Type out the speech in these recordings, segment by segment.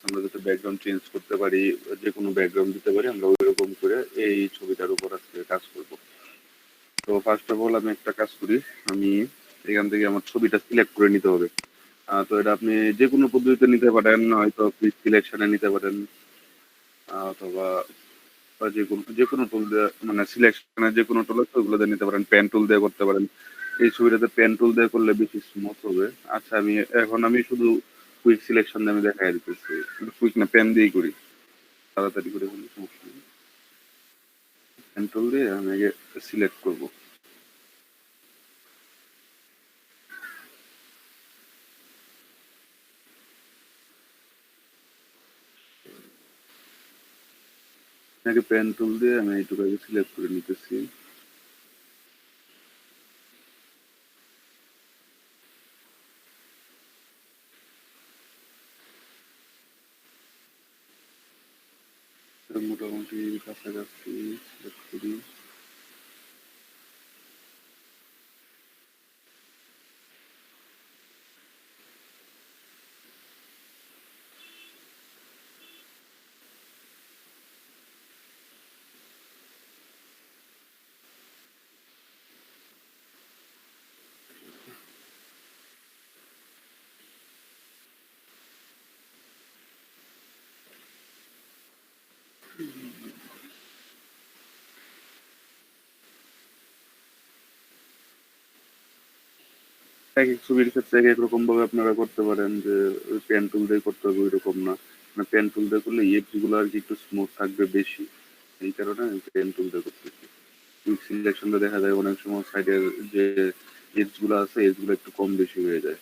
আমরা যাতে background change করতে পারি, যে কোনো ব্যাকগ্রাউন্ড দিতে পারি, আমরা ওইরকম করে এই ছবিটার উপর আজকে কাজ করব। তো ফার্স্ট অফ অল আমি একটা কাজ করি, আমি এখান থেকে আমার ছবিটা সিলেক্ট করে নিতে হবে। তো এটা আপনি যে কোনো পদ্ধতিতে নিতে পারেন, হয়তো কুইক সিলেকশনে নিতে পারেন, অথবা বা যে কোনো টুল দিয়ে, মানে সিলেকশনের যে কোনো টুল আছে ওগুলো দিয়ে নিতে পারেন, পেন টুল দিয়ে করতে পারেন। এই ছবিটাতে পেন টুল দিয়ে করলে বেশি স্মুথ হবে। আচ্ছা, আমি শুধু কুইক সিলেকশন দিয়ে আমি দেখাই দিতেছি, কুইক না, পেন দিয়েই করি, তাড়াতাড়ি করে ফেলি, সমস্যা নেই। পেন টুল দিয়ে আমি আগে সিলেক্ট করবো। আগে পেন টুল দিয়ে আমি এইটুকু আগে সিলেক্ট করে নিতেছি। মোটামুটি কাছাকাছি সিলেক্ট করি। এক এক ছবির ক্ষেত্রে এক এক রকম ভাবে আপনারা করতে পারেন, যে ওই পেন টুল দিয়ে করতে হবে ওইরকম না। মানে পেন টুল দিয়ে করলে এডজ গুলো আর কি একটু স্মুথ থাকবে বেশি, এই কারণে আমি পেন টুল দিয়ে করতেছি। কুইক সিলেকশনটা দেখা যায় অনেক সময় সাইডের যে এডজ গুলো আছে, এডজ গুলো একটু কম বেশি হয়ে যায়।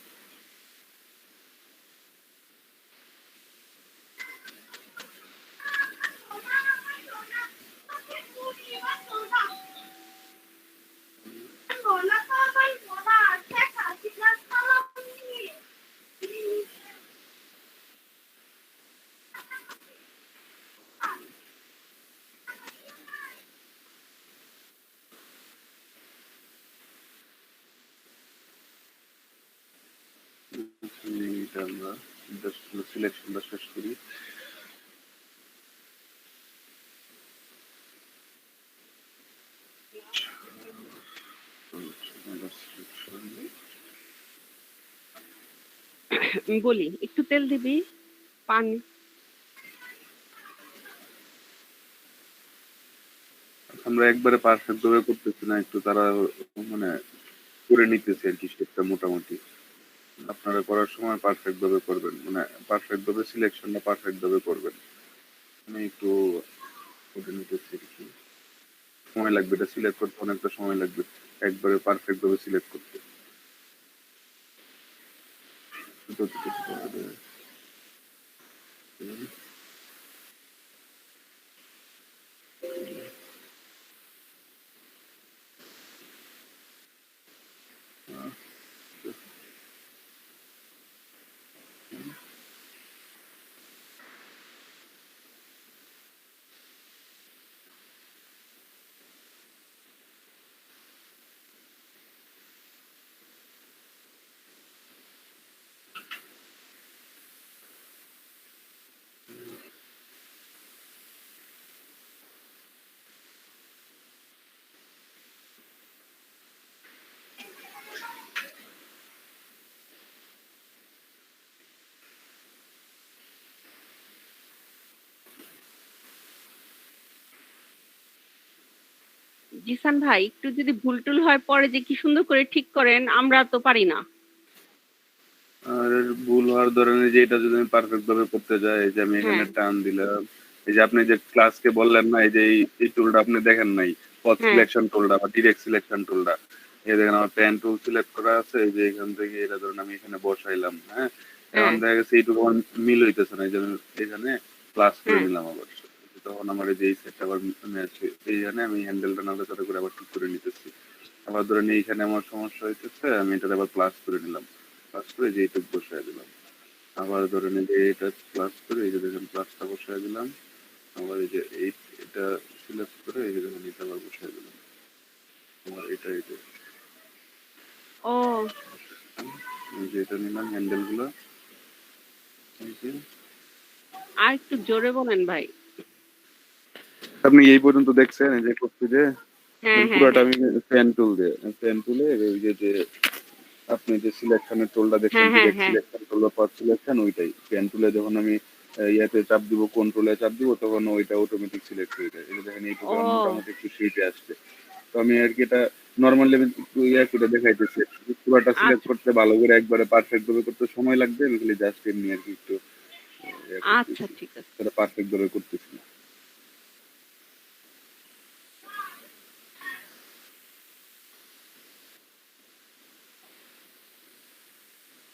এটা আমরা জাস্ট সিলেকশনটা শেষ করি। বলি একটু তেল দিবি, পানি। আমরা একবারে পারফেক্ট ভাবে করতেছি না, একটু তারা মানে করে নিতেছি আর কি সেটা মোটামুটি। আপনারা করার সময় পারফেক্ট ভাবে করবেন, মানে পারফেক্ট ভাবে সিলেকশনটা পারফেক্ট ভাবে করবেন। আমি একটু করে নিতেছি আর কি, সময় লাগবে, এটা সিলেক্ট করতে অনেকটা সময় লাগবে একবারে পারফেক্ট ভাবে সিলেক্ট করতে। যতটুকু পারা যায়। জিসান ভাই একটু যদি ভুল টুল হয় পরে যে কি সুন্দর করে ঠিক করেন, আমরা তো পারি না। আর ভুল হওয়ার ধরনের যে এটা যদি আমি পারফেক্ট ভাবে করতে যাই, এই যে আমি এখানে হ্যাঁ টান দিলাম, এই যে আপনি যে ক্লাসকে বললেন না, এই যে এই টুলটা আপনি দেখেন নাই, পথ হ্যাঁ সিলেকশন টুলটা বা ডিরেক্ট সিলেকশন টুলটা, এই দেখেন আমার পেন টুল সিলেক্ট করা আছে, এই যে এখান থেকে এটা ধরুন আমি এখানে বসাইলাম, হ্যাঁ, এখন হ্যাঁ দেখা গেছে এইটুকু আমার মিল হইতেছে না, এই যে আমি এখানে প্লাস করে হ্যাঁ নিলাম আবার, তখন আমার এই যে এই সেটটা আবার ম্যাচ, এইখানে আমি হ্যান্ডেলটা নাড়াচাড়া করে আবার ঠিক করে নিতেছি। আবার ধরেন এইখানে আমার সমস্যা হইতেছে, আমি এটা আবার প্লাস করে নিলাম, প্লাস করে যে এইটুকু বসায় দিলাম। আবার ধরেন এই যে এটা প্লাস করে এই যে দেখেন প্লাসটা বসায় দিলাম। আবার এই যে এটা সিলেক্ট করে এই যে দেখেন এটা আবার বসায় দিলাম। আবার এটা ও এই যে এটা নিলাম হ্যান্ডেল গুলো, এই যে আর একটু জোরে বলেন ভাই। আপনি এই পর্যন্ত দেখছেন এই যে করছি যে হ্যাঁ, হ্যাঁ, পুরাটা হ্যাঁ। আমি পেন টুল দিয়ে পেন টুলে এই যে আপনি যে সিলেকশনের টুলটা দেখছেন হ্যাঁ, হ্যাঁ, ডিরেক্ট হ্যাঁ। সিলেকশন টুল বা পাথ সিলেকশন ওইটাই পেন টুলে যখন আমি ইয়াতে চাপ দিব কন্ট্রোলে চাপ দিব তখন ওইটা অটোমেটিক সিলেক্ট হয়ে যায়। এই যে দেখেন এইটুকু আমার ও মোটামুটি একটু শিটে আসছে। তো আমি আর কি এটা নর্মালি আমি একটু ইয়া করে দেখাইতেছি পুরোটা সিলেক্ট আচ্ছা, করতে ভালো করে একবারে পারফেক্ট ভাবে করতে সময় লাগবে আমি খালি জাস্ট এমনি আর কি একটু ইয়া আচ্ছা করতেছি ঠিক আছে। সেটা পারফেক্ট ভাবে করতেছি না।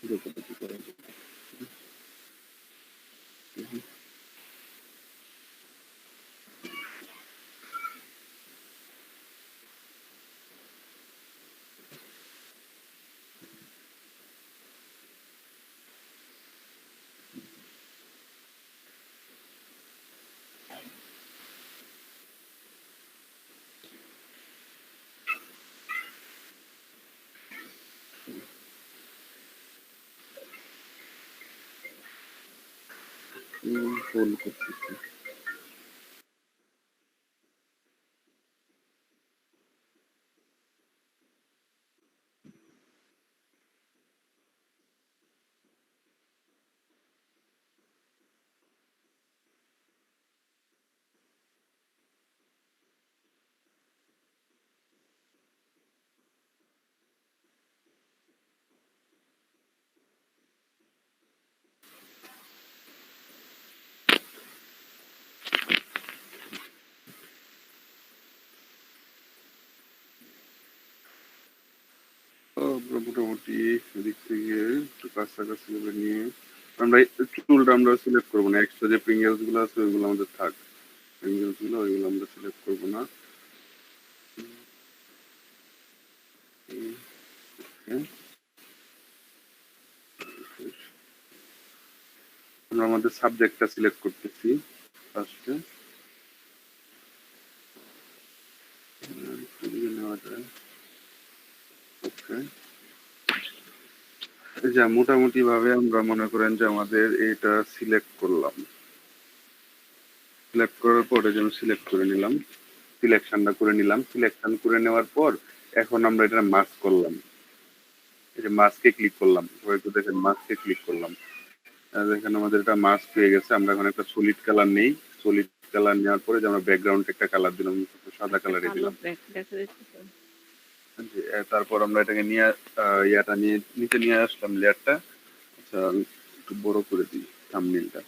যতটুকু করা যায়। ফুল করতেছি। আমরা মোটামুটি এদিক থেকে একটু কাছাকাছি ভাবে নিয়ে আমরা টুলটা আমরা সিলেক্ট করবো না এক্সট্রা যে প্রিঙ্গেলস গুলো আছে ওইগুলো আমাদের থাক প্রিঙ্গেলস গুলো ওইগুলো আমরা সিলেক্ট করবো না। হ্যাঁ, আমরা আমাদের সাবজেক্টটা সিলেক্ট করতেছি ফার্স্টে নেওয়া যায়। ওকে, এই যে মোটামুটি ভাবে আমরা মনে করেন যে আমাদের এটা সিলেক্ট করলাম, সিলেক্ট করার পরে যে আমি সিলেক্ট করে নিলাম, সিলেকশনটা করে নিলাম, সিলেকশন করে নেওয়ার পর এখন আমরা এটা মাস্ক করলাম। এই যে মাস্কে ক্লিক করলাম, সবাই একটু দেখেন মাস্কে ক্লিক করলাম। দেখেন আমাদের এটা মাস্ক হয়ে গেছে। আমরা এখন একটা সলিড কালার নেই, সলিড কালার নেওয়ার পরে যে আমরা ব্যাকগ্রাউন্ড একটা কালার দিলাম, সাদা একটা কালারে কালো দিলাম। ব্যাগ দেখা যাচ্ছে তো। তারপর আমরা এটাকে নিয়ে ইয়াটা নিয়ে নিচে নিয়ে আসলাম লেয়ারটা। আচ্ছা আমি একটু বড় করে দিই থাম্বনেইলটা।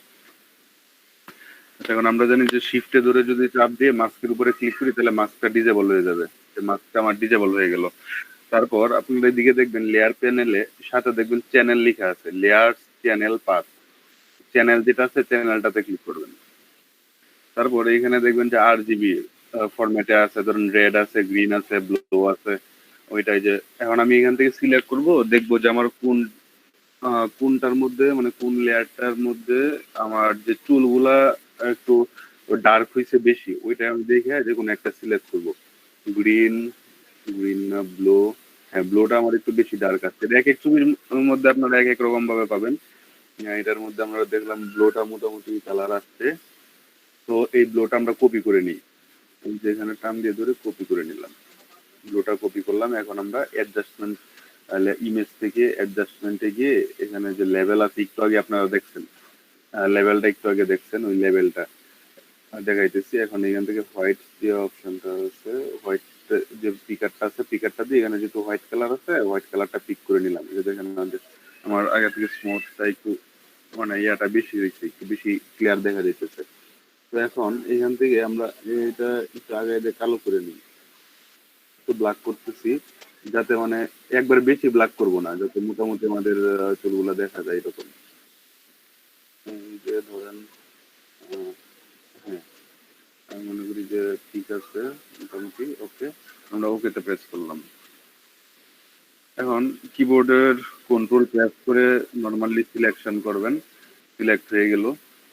আচ্ছা এখন আমরা জানি যে শিফটে ধরে যদি চাপ দিয়ে মাস্কের উপরে ক্লিক করি তাহলে মাস্কটা ডিজেবল হয়ে যাবে। মাস্কটা আমার ডিজেবল হয়ে গেল। তারপর আপনারা এদিকে দেখবেন লেয়ার প্যানেলে সাথে দেখবেন চ্যানেল লেখা আছে, লেয়ার চ্যানেল পাথ। চ্যানেল যেটা আছে চ্যানেলটাতে ক্লিক করবেন। তারপরে এখানে দেখবেন যে RGB ফরম্যাটে আছে, ধরুন রেড আছে, গ্রিন আছে, ব্লু আছে। ওইটাই যে এখন আমি এখান থেকে সিলেক্ট করব, দেখবো যে আমার কোনটার মধ্যে মানে কোন লেয়ারটার মধ্যে আমার যে চুলগুলা একটু ডার্ক হয়েছে বেশি, ওইটা আমি দেখে যে কোনো একটা সিলেক্ট করব। গ্রিন, গ্রিন না ব্লু, হ্যাঁ ব্লুটা আমার একটু বেশি ডার্ক আছে। এক এক ছবির মধ্যে আপনারা এক এক রকম ভাবে পাবেন। এটার মধ্যে আমরা দেখলাম ব্লুটা মোটামুটি কালার আসছে। তো এই ব্লুটা আমরা কপি করে নিই, এই যে এখানে টান দিয়ে ধরে কপি করে নিলাম, ব্লুটা কপি করলাম। এখন আমরা অ্যাডজাস্টমেন্ট ইমেজ থেকে অ্যাডজাস্টমেন্টে গিয়ে এখানে যে লেভেল আছে একটু আগে আপনারা দেখছেন, লেভেলটা একটু আগে দেখছেন, ওই লেভেলটা দেখাইতেছি। এখন এখান থেকে হোয়াইট যে অপশনটা আছে, হোয়াইট যে পিকারটা আছে, পিকারটা দিয়ে এখানে যেহেতু হোয়াইট কালার আছে হোয়াইট কালারটা পিক করে নিলাম। এই যে দেখেন আমাদের আমার আগে থেকে স্মুথটা একটু মানে ইয়াটা বেশি হয়েছে, একটু বেশি ক্লিয়ার দেখা যাইতেছে। তো এখন এখান থেকে আমরা এটা একটু আগে কালো করে নিই, একটু ব্ল্যাক করতেছি যাতে মানে একবার বেশি ব্ল্যাক করব না, যাতে মোটামুটি আমাদের চুলগুলা দেখা যায় এরকম। এই যে ধরেন আহ, হ্যাঁ আমি মনে করি যে ঠিক আছে, মোটামুটি ওকে। আমরা ওকেতে প্রেস করলাম। এখন কিবোর্ডের কন্ট্রোল প্রেস করে নর্মালি সিলেকশন করবেন, সিলেক্ট হয়ে গেল।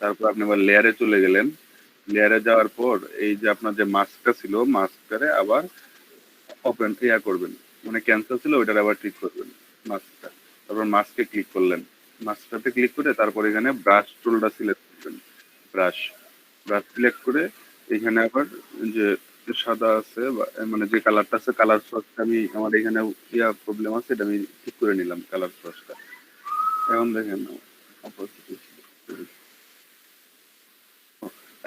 তারপর আপনি আবার লেয়ারে চলে গেলেন, লেয়ারে যাওয়ার পর এই যে আপনার যে মাস্কটা ছিল মাস্কটারে আবার ওপেন ইয়া করবেন, মানে ক্যান্সেল ছিল ওইটার আবার ঠিক করবেন মাস্কটা। তারপর মাস্কে ক্লিক করলেন, মাস্কটাতে ক্লিক করে তারপর এখানে ব্রাশ টুলটা সিলেক্ট করবেন। ব্রাশ ব্রাশ সিলেক্ট করে এখানে আবার যে সাদা আছে মানে যে কালারটা আছে কালার সোর্সটা আমি আমার এখানে ইয়া প্রবলেম আছে এটা আমি ঠিক করে নিলাম কালার সোর্সটা। এখন দেখেন opacity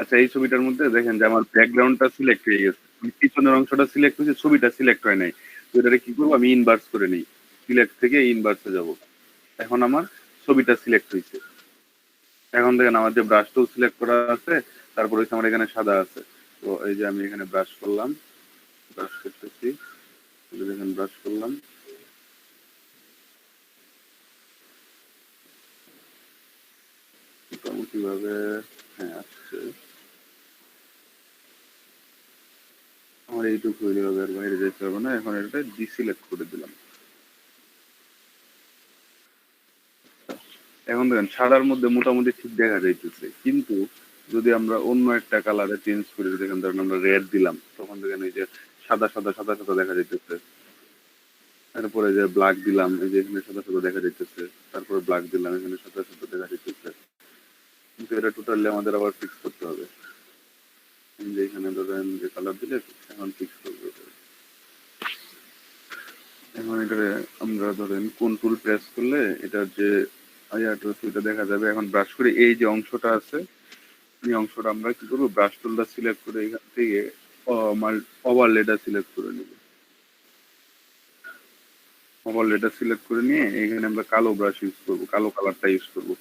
আচ্ছা এই ছবিটার মধ্যে দেখেন যে আমার ব্যাকগ্রাউন্ডটা সিলেক্ট হয়ে গেছে, পিছনের অংশটা সিলেক্ট হয়েছে, ছবিটা সিলেক্ট হয় নাই। তো এটাকে কি করবো, আমি ইনভার্স করে নিই, সিলেক্ট থেকে ইনভার্সে যাব। এখন আমার ছবিটা সিলেক্ট হয়েছে। এখন দেখেন আমার যে ব্রাশটাও সিলেক্ট করা আছে, তারপরে হচ্ছে আমার এখানে সাদা আছে। তো এই যে আমি এখানে ব্রাশ করলাম, ব্রাশ করতেছি, দেখেন ব্রাশ করলাম, মোটামুটি ভাবে হ্যাঁ আসছে। আমার এইটুকু হইলে হবে, আর বাইরে যেতে হবে না। এখন এটা ডিসিলেক্ট করে দিলাম। এখন দেখেন সাদার মধ্যে মোটামুটি ঠিক দেখা যাইতেছে, কিন্তু যদি আমরা অন্য একটা কালারে চেঞ্জ করি, দেখেন ধরেন আমরা রেড দিলাম, তখন দেখেন এই যে সাদা সাদা সাদা সাদা দেখা যাইতেছে। তারপরে যে ব্ল্যাক দিলাম, এই যে এখানে সাদা সাদা দেখা যাইতেছে। তারপরে ব্ল্যাক দিলাম, এখানে সাদা সাদা দেখা যাইতেছে। কিন্তু এটা টোটালি আমাদের আবার ফিক্স করতে হবে। এই যে এখানে ধরেন যে কালার দিলে এখন ফিক্স করবো এটা। এখন এটা আমরা ধরেন কন্ট্রোল প্রেস করলে এটার যে এটা দেখা যাবে। এখন ব্রাশ করে এই যে অংশটা আছে, এই অংশটা আমরা কি করবো, ব্রাশ টুলটা সিলেক্ট করে এখান থেকে ওভারলেটা সিলেক্ট করে নিব। ওভারলেটা সিলেক্ট করে নিয়ে এখানে আমরা কালো ব্রাশ ইউজ করবো, কালো কালারটা ইউজ করবো।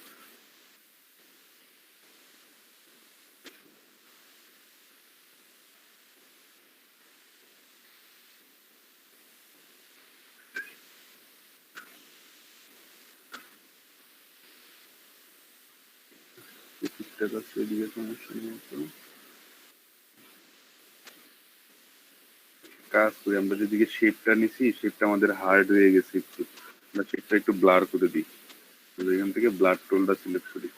ঠিকঠাক আছে, এদিকে সমস্যা নেই তো। কাজ করি, আমরা যেদিকে শেপটা নিছি শেপটা আমাদের হার্ড হয়ে গেছে একটু, আমরা শেপটা একটু ব্লার করে দিই। এখান থেকে ব্লার টোলটা সিলেক্ট করি,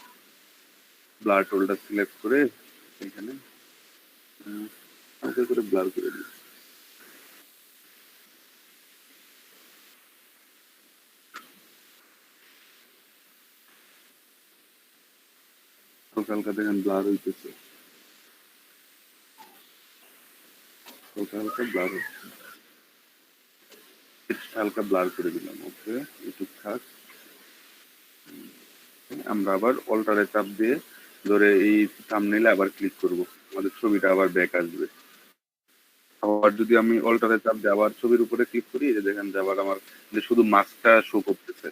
ব্লার টোলটা সিলেক্ট করে এখানে হালকা করে ব্লার করে দিই। হালকা হালকা দেখেন ব্লার হইতেছে, হালকা হালকা ব্লার হচ্ছে, হালকা ব্লার করে দিলাম। ওকে, এটুক থাক। আমরা আবার অল্টারে চাপ দিয়ে ধরে এই থাম্বনেইলে আবার ক্লিক করব, আমাদের ছবিটা আবার ব্যাক আসবে। আবার যদি আমি অল্টারে চাপ দিয়ে আবার ছবির উপরে ক্লিক করি, এই যে দেখেন যে আবার আমার যে শুধু মাস্কটা শো করতেছে।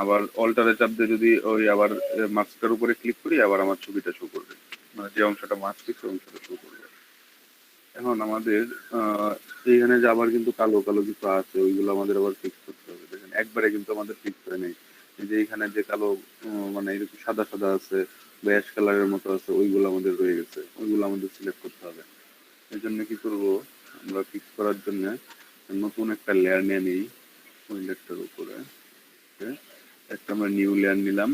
আবার অল্টারে চাপ দিয়ে যদি ওই আবার মাস্কটার উপরে ক্লিক করি, আবার আমার ছবিটা শো করবে, মানে যে অংশটা মাস্ক সেই অংশটা শো করবে। এখন আমাদের এইখানে যে আবার কিন্তু কালো কালো কিছু আছে, ওইগুলো আমাদের আবার ফিক্স করতে হবে। দেখেন একবারে কিন্তু আমাদের ফিক্স হয় নাই। এই যে এখানে যে কালো মানে এরকম সাদা সাদা আছে বা অ্যাশ কালারের মতো আছে, ওইগুলো আমাদের রয়ে গেছে, ওইগুলো আমাদের সিলেক্ট করতে হবে। এই জন্য কি করব, আমরা ফিক্স করার জন্য নতুন একটা লেয়ার নিয়ে নিই, ওই লেয়ারটার উপরে একটা আমরা নিউ লেয়ার নিলাম।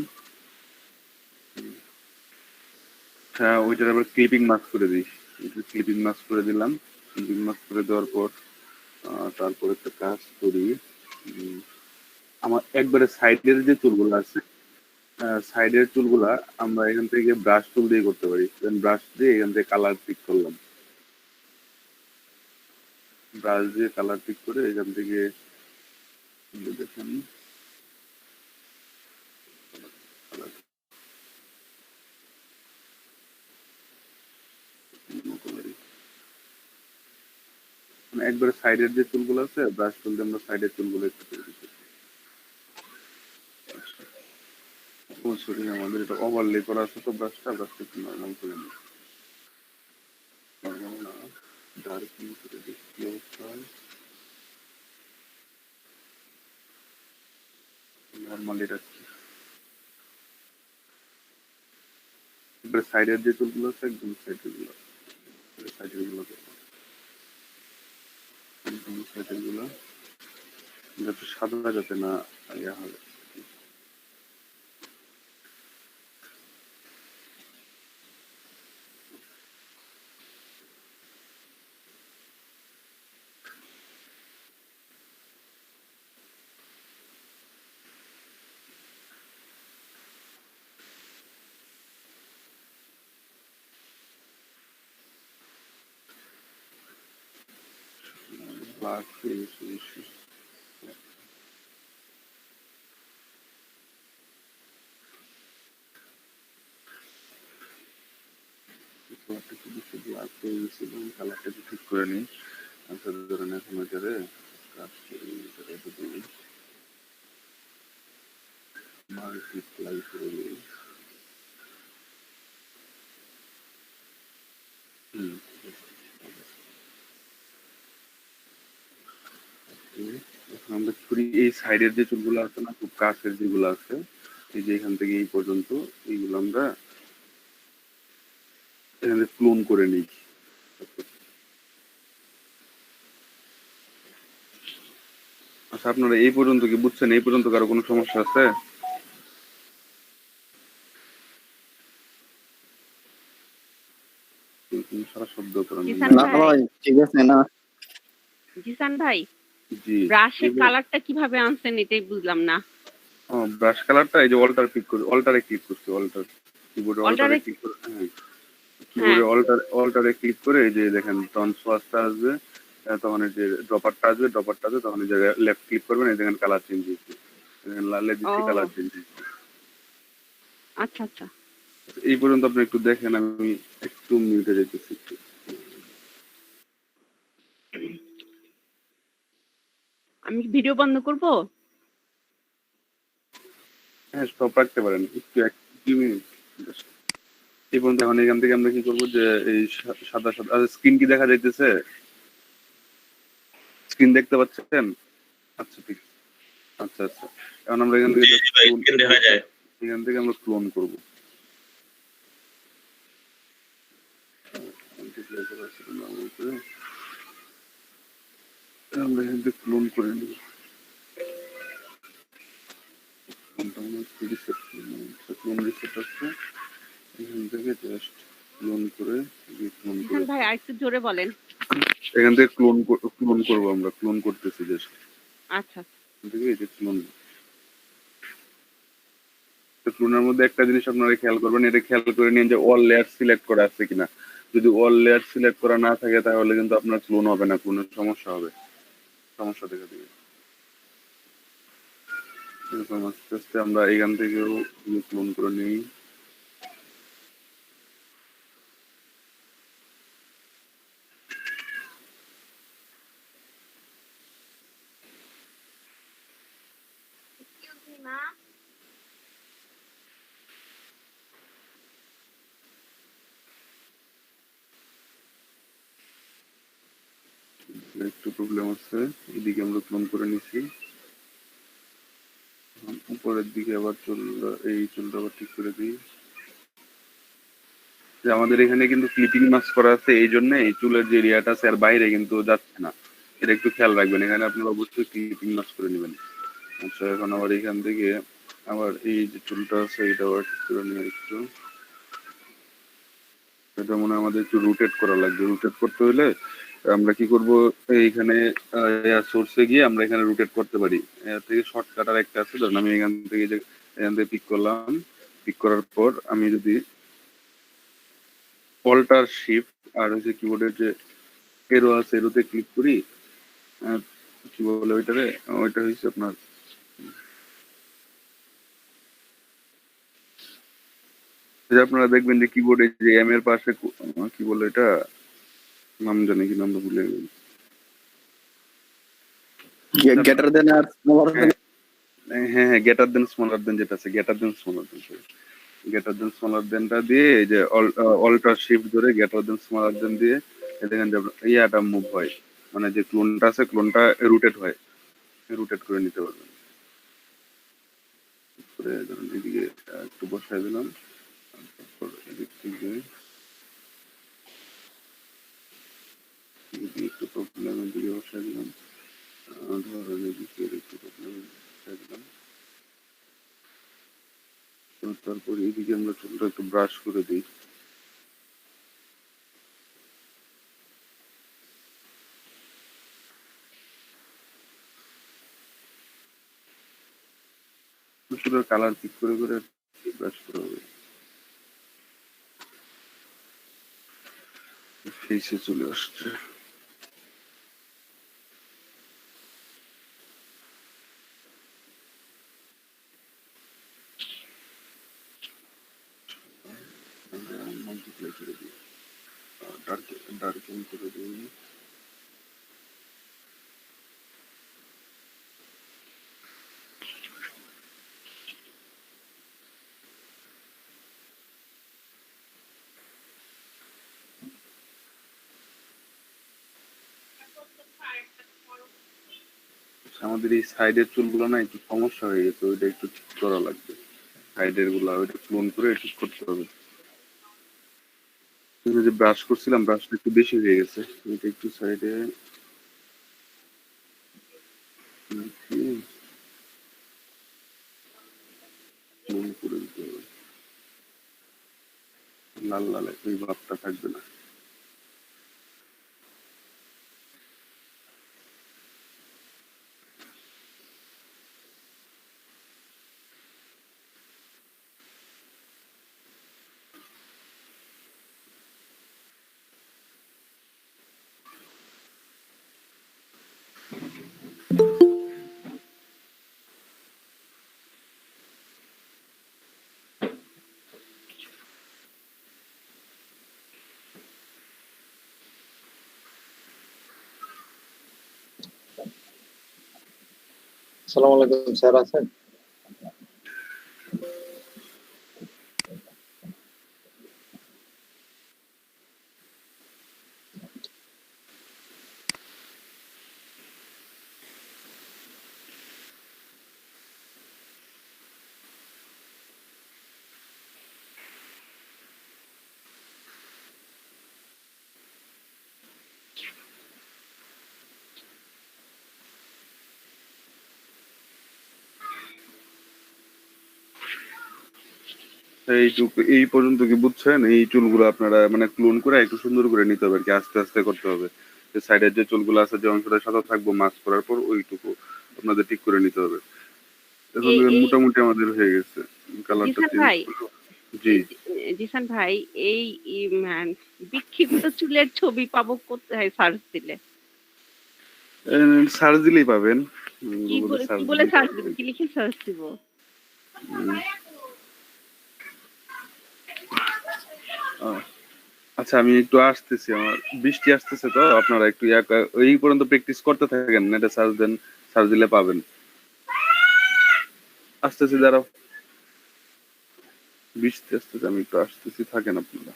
হ্যাঁ, ওইটার আবার ক্লিপিং মাস্ক করে দিই, ক্লিপিং মাস্ক করে দিলাম। ক্লিপিং মাস্ক করে দেওয়ার পর তারপর একটা কাজ করি, আমার একবারে সাইডের যে চুলগুলো আছে, সাইডের চুলগুলা আমরা এখান থেকে ব্রাশ টুল দিয়ে করতে পারি। ব্রাশ দিয়ে এখান থেকে কালার পিক করলাম, ব্রাশ দিয়ে কালার পিক করে এখান থেকে দেখেন মানে একবারে সাইডের যে চুলগুলো আছে ব্রাশ টুল দিয়ে আমরা সাইডের চুলগুলো একটু করে দিচ্ছি। ও সরি, আমাদের এটা ওভারলে করা আছে তো ব্রাশটা একটু নর্মাল করে নিই, নর্মাল না ডার্কিং করে দিই, কি অবস্থা হয়। নর্মাল এটা একবারে সাইডের যে চুলগুলো আছে একদম সাইডের গুলো, সাইডের গুলো একদম সাইডের গুলো যাতে সাদা যাতে না ইয়া হয়। ব্ল্যাক ফেস বেশি। কালারটা একটু বেশি ব্ল্যাক হয়ে গেছে এবং কালারটা একটু ঠিক করে নিই। আচ্ছা ধরেন এখন এটারে কাজ করে এটারে যদি মাল্টিপ্লাই করে দিই। হুম, এখন আমরা কি করি, এই সাইডের যে চুলগুলো আছে না, খুব কাছের যেগুলো আছে, এই যে এখান থেকে এই পর্যন্ত, এইগুলো আমরা এখানে ক্লোন করে নিই। আচ্ছা আপনারা এই পর্যন্ত কি বুঝছেন? এই পর্যন্ত কারো কোনো সমস্যা আছে? কোনো সারা শব্দ করেন জিসান না। না ভাই, ভাই ঠিক আছে না। জিসান ভাই, জি, ব্রাশের এবার কালারটা কিভাবে আনছেন এটাই বুঝলাম না। ব্রাশ কালারটা এই যে অল্টার ক্লিক করে, অল্টারে ক্লিক করছি, অল্টার কিবোর্ডে অল্টারে অল্টারে, ক্লিক করে, হ্যাঁ হ্যাঁ। কিবোর্ডে অল্টারে ক্লিক করে এই যে দেখেন টন সোয়াসটা আসবে, তখন এই যে ড্রপারটা আসবে, তখন এই জায়গায় লেফট ক্লিক করবেন, এই দেখেন কালার চেঞ্জ হয়েছে, দেখেন লালে দিচ্ছি, কালার ও চেঞ্জ হয়েছে। আচ্ছা আচ্ছা। এই পর্যন্ত আপনি একটু দেখেন, আমি একটু মিউটে যেতেছি একটু। আমি ভিডিও বন্ধ করব? হ্যাঁ স্টপ রাখতে পারেন একটু, এক 2 মিনিট। এই পর্যন্ত এখন এখান থেকে আমরা কি করবো, যে এই সাদা সাদা স্ক্রিন কি দেখা যাইতেছে? স্ক্রিন দেখতে পাচ্ছেন? আচ্ছা ঠিক আছে। আচ্ছা আচ্ছা, এখন আমরা এখান থেকে just দেখা যায়। এখান থেকে আমরা ক্লোন করবো। আমরা এখান থেকে ক্লোন করে নিব। ক্লোন রিসেট আছে, এখান থেকে জাস্ট ক্লোন করে ক্লোন জিসান করে ভাই আরেকটু জোরে বলেন। এখান থেকে ক্লোন করবো, আমরা ক্লোন করতেছি জাস্ট আচ্ছা এখান থেকে, এই যে ক্লোন। তো ক্লোনের মধ্যে একটা জিনিস আপনারা খেয়াল করবেন, এটা খেয়াল করে নিন যে অল লেয়ার সিলেক্ট করা আছে কিনা। যদি অল লেয়ার সিলেক্ট করা না থাকে তাহলে কিন্তু আপনার ক্লোন হবে না, ক্লোনের সমস্যা হবে, সমস্যা দেখা দিবে। এরকম আস্তে আস্তে আমরা এখান থেকেও ক্লোন করে নিই। একটু প্রবলেম আছে, এদিকে আমরা ক্লোন করে নিছি। উপরের দিকে আবার এই চুলটা আবার ঠিক করে দিই। যে আমাদের এখানে কিন্তু ক্লিপিং মাস্ক করা আছে, এই জন্য এই চুলের যে এরিয়াটা আছে আর বাইরে কিন্তু যাচ্ছে না, এটা একটু খেয়াল রাখবেন। এখানে আপনারা অবশ্যই ক্লিপিং মাস্ক করে নেবেন। আচ্ছা এখন আবার এখান থেকে আবার এই যে চুলটা আছে এটা আবার ঠিক করে নিয়ে একটু, এটা মনে হয় আমাদের একটু রোটেট করা লাগবে। রোটেট করতে হলে আমরা কি করব, এইখানে সোর্সে গিয়ে আমরা এখানে রোটেট করতে পারি। এর থেকে শর্টকাট আর একটা আছে, ধরুন আমি এখান থেকে পিক করলাম, পিক করার পর আমি যদি অল্টার শিফট আর হচ্ছে কিবোর্ডের যে এরো আছে, এরোতে ক্লিক করি, কি বলে ওইটারে, ওইটা হচ্ছে আপনার যে আপনারা দেখবেন যে কিবোর্ডে যে এম এর পাশে কি বলে এটা, নাম জানি কি, নামটা ভুলে গেছি। গ্রেটার দেন আর স্মলার দেন। হ্যাঁ হ্যাঁ, গেটার দেন স্মলার দেন যেটা আছে, গেটার দেন স্মলার দেনটা দিয়ে এই যে অল্টার শিফট ধরে গেটার দেন স্মলার দেন দিয়ে দেখেন যে ইয়াটা মুভ হয়, মানে যে ক্লোনটা আছে ক্লোনটা রুটেট হয়, রুটেট করে নিতে পারবেন। করে ধরুন এদিকে একটু বসাই দিলাম, তারপর এদিক থেকে এদিকে একটু প্রবলেম, এদিকে বসাই দিলাম, ধরেন এদিকে একটু প্রবলেম বসাই দিলাম। তো তারপর এদিকে আমরা চুলটা একটু ব্রাশ করে দিই। চুলের কালার ঠিক করে করে ব্রাশ করা হবে। ফেসে চলে আসছে। মাল্টিপ্লাই করে দিই, ডার্কেন করে দিই। আমাদের এই সাইডের চুলগুলো না একটু সমস্যা হয়ে গেছে, ওইটা একটু ঠিক করা লাগবে। সাইডের গুলা ওইটা ক্লোন করে ঠিক করতে হবে। যে ব্রাশ করছিলাম, ব্রাশটা একটু বেশি হয়ে গেছে, এটা একটু সাইডে ক্লোন করে দিতে হবে। লাল লাল ওই ভাবটা থাকবে না। আসসালামু আলাইকুম স্যার, আছেন? এইটুকু এই পর্যন্ত কি বুঝছেন? এই চুলগুলো আপনারা মানে ক্লোন করে একটু সুন্দর করে নিতে হবে আর কি, আস্তে আস্তে করতে হবে। যে সাইডের যে চুলগুলো আছে, যে অংশটা সাদা থাকবো মাস্ক করার পর, ওইটুকু আপনাদের ঠিক করে নিতে হবে। এখন এই দেখেন এই মোটামুটি আমাদের হয়ে গেছে, কালারটা জিসান চেঞ্জ ভাই, করলো। জি, জিসান ভাই, এই বিক্ষিপ্ত চুলের ছবি পাবো কোথায় সার্চ দিলে? সার্চ দিলেই পাবেন, কি গুগলে বলে কি সার্চ বলে দিলেই সার্চ দিব? পাবেন। কি লিখে সার্চ দিব? উম, আহ, আচ্ছা আমি একটু আসতেছি, আমার বৃষ্টি আসতেছে, তো আপনারা একটু এই পর্যন্ত প্র্যাকটিস করতে থাকেন, নেটে সার্চ দেন, সার্চ দিলে পাবেন। আসতেছি, দাঁড়াও, বৃষ্টি আসতেছে, আমি একটু আসতেছি, থাকেন আপনারা।